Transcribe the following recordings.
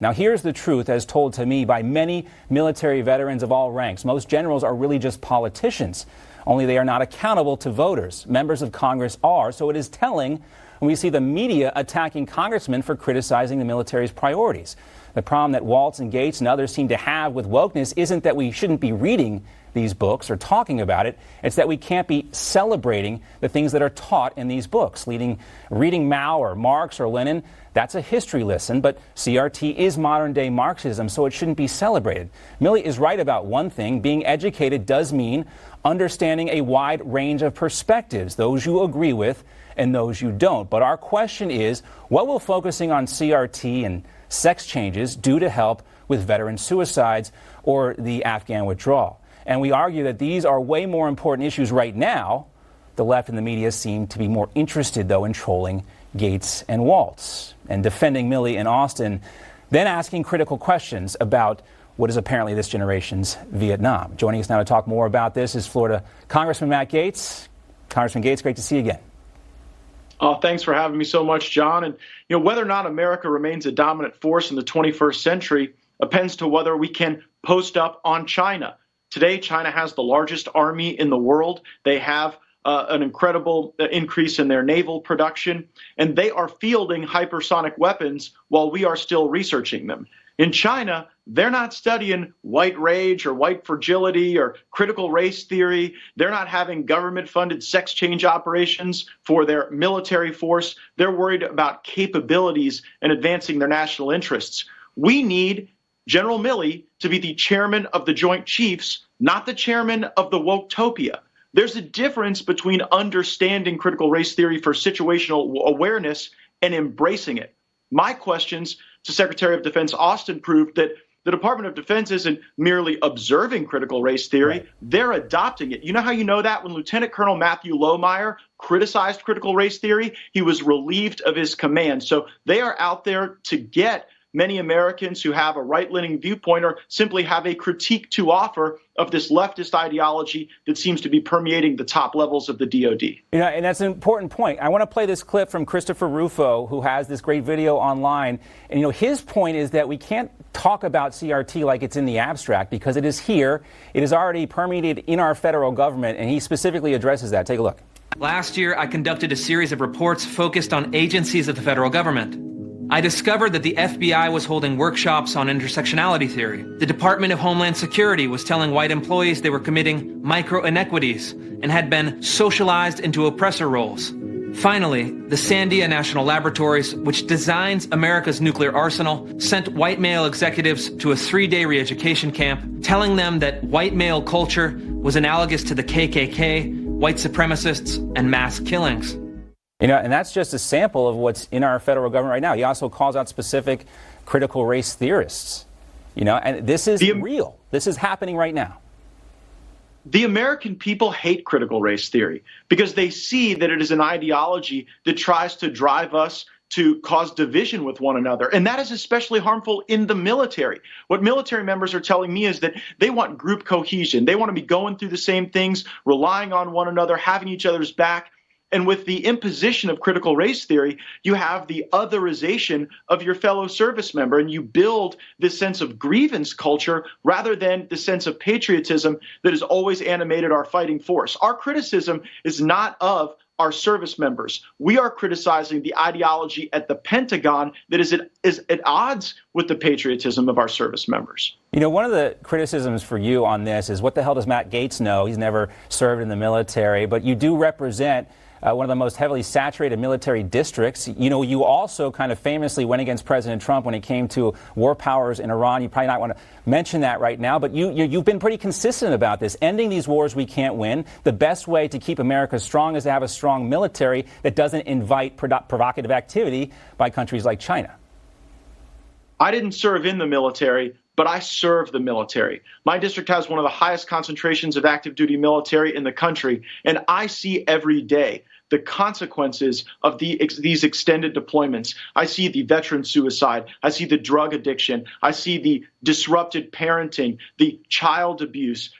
Now, here's the truth as told to me by many military veterans of all ranks. Most generals are really just politicians, only they are not accountable to voters. Members of Congress are, so it is telling when we see the media attacking congressmen for criticizing the military's priorities. The problem that Waltz and Gaetz and others seem to have with wokeness isn't that we shouldn't be reading these books or talking about it. It's that we can't be celebrating the things that are taught in these books. Reading Mao or Marx or Lenin, that's a history lesson, but CRT is modern-day Marxism, so it shouldn't be celebrated. Milley is right about one thing. Being educated does mean understanding a wide range of perspectives, those you agree with and those you don't. But our question is, what will focusing on CRT and sex changes do to help with veteran suicides or the Afghan withdrawal? And we argue that these are way more important issues right now. The left and the media seem to be more interested, though, in trolling Gaetz and Waltz and defending Milley and Austin, then asking critical questions about what is apparently this generation's Vietnam. Joining us now to talk more about this is Florida Congressman Matt Gaetz. Congressman Gaetz, great to see you again. Thanks for having me so much, John. And whether or not America remains a dominant force in the 21st century depends to whether we can post up on China. Today, China has the largest army in the world. They have an incredible increase in their naval production, and they are fielding hypersonic weapons while we are still researching them. In China, they're not studying white rage or white fragility or critical race theory. They're not having government-funded sex change operations for their military force. They're worried about capabilities and advancing their national interests. We need General Milley to be the chairman of the Joint Chiefs, not the chairman of the Woketopia. There's a difference between understanding critical race theory for situational awareness and embracing it. My questions to Secretary of Defense Austin proved that the Department of Defense isn't merely observing critical race theory, they're adopting it. You know how you know that? When Lieutenant Colonel Matthew Lohmeyer criticized critical race theory, he was relieved of his command. So they are out there to get many Americans who have a right-leaning viewpoint or simply have a critique to offer of this leftist ideology that seems to be permeating the top levels of the DOD. And that's an important point. I want to play this clip from Christopher Rufo, who has this great video online. And, his point is that we can't talk about CRT like it's in the abstract because it is here. It is already permeated in our federal government, and he specifically addresses that. Take a look. Last year, I conducted a series of reports focused on agencies of the federal government. I discovered that the FBI was holding workshops on intersectionality theory. The Department of Homeland Security was telling white employees they were committing micro-inequities and had been socialized into oppressor roles. Finally, the Sandia National Laboratories, which designs America's nuclear arsenal, sent white male executives to a 3-day re-education camp, telling them that white male culture was analogous to the KKK, white supremacists, and mass killings. And that's just a sample of what's in our federal government right now. He also calls out specific critical race theorists. And this is real. This is happening right now. The American people hate critical race theory because they see that it is an ideology that tries to drive us to cause division with one another. And that is especially harmful in the military. What military members are telling me is that they want group cohesion. They want to be going through the same things, relying on one another, having each other's back. And with the imposition of critical race theory, you have the otherization of your fellow service member, and you build this sense of grievance culture rather than the sense of patriotism that has always animated our fighting force. Our criticism is not of our service members. We are criticizing the ideology at the Pentagon that is at odds with the patriotism of our service members. One of the criticisms for you on this is, what the hell does Matt Gaetz know? He's never served in the military, but you do represent one of the most heavily saturated military districts. You also kind of famously went against President Trump when it came to war powers in Iran. You probably not want to mention that right now, but you've been pretty consistent about this. Ending these wars we can't win. The best way to keep America strong is to have a strong military that doesn't invite provocative activity by countries like China. I didn't serve in the military, but I serve the military. My district has one of the highest concentrations of active duty military in the country, and I see every day the consequences of these extended deployments. I see the veteran suicide. I see the drug addiction. I see the disrupted parenting, the child abuse,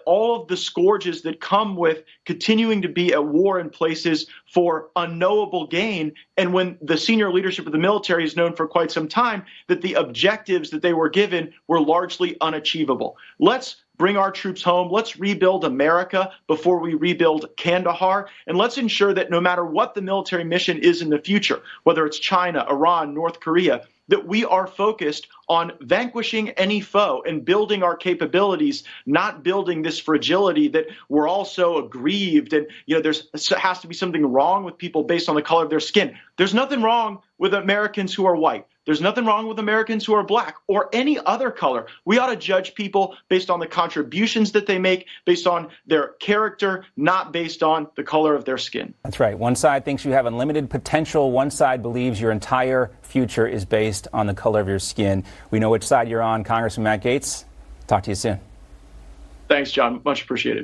all of the scourges that come with continuing to be at war in places for unknowable gain, and when the senior leadership of the military has known for quite some time that the objectives that they were given were largely unachievable. Let's bring our troops home. Let's rebuild America before we rebuild Kandahar. And let's ensure that no matter what the military mission is in the future, whether it's China, Iran, North Korea, that we are focused on vanquishing any foe and building our capabilities, not building this fragility that we're all so aggrieved. And, there has to be something wrong with people based on the color of their skin. There's nothing wrong with Americans who are white. There's nothing wrong with Americans who are black or any other color. We ought to judge people based on the contributions that they make, based on their character, not based on the color of their skin. That's right. One side thinks you have unlimited potential. One side believes your entire future is based on the color of your skin. We know which side you're on. Congressman Matt Gaetz, talk to you soon. Thanks, John. Much appreciated.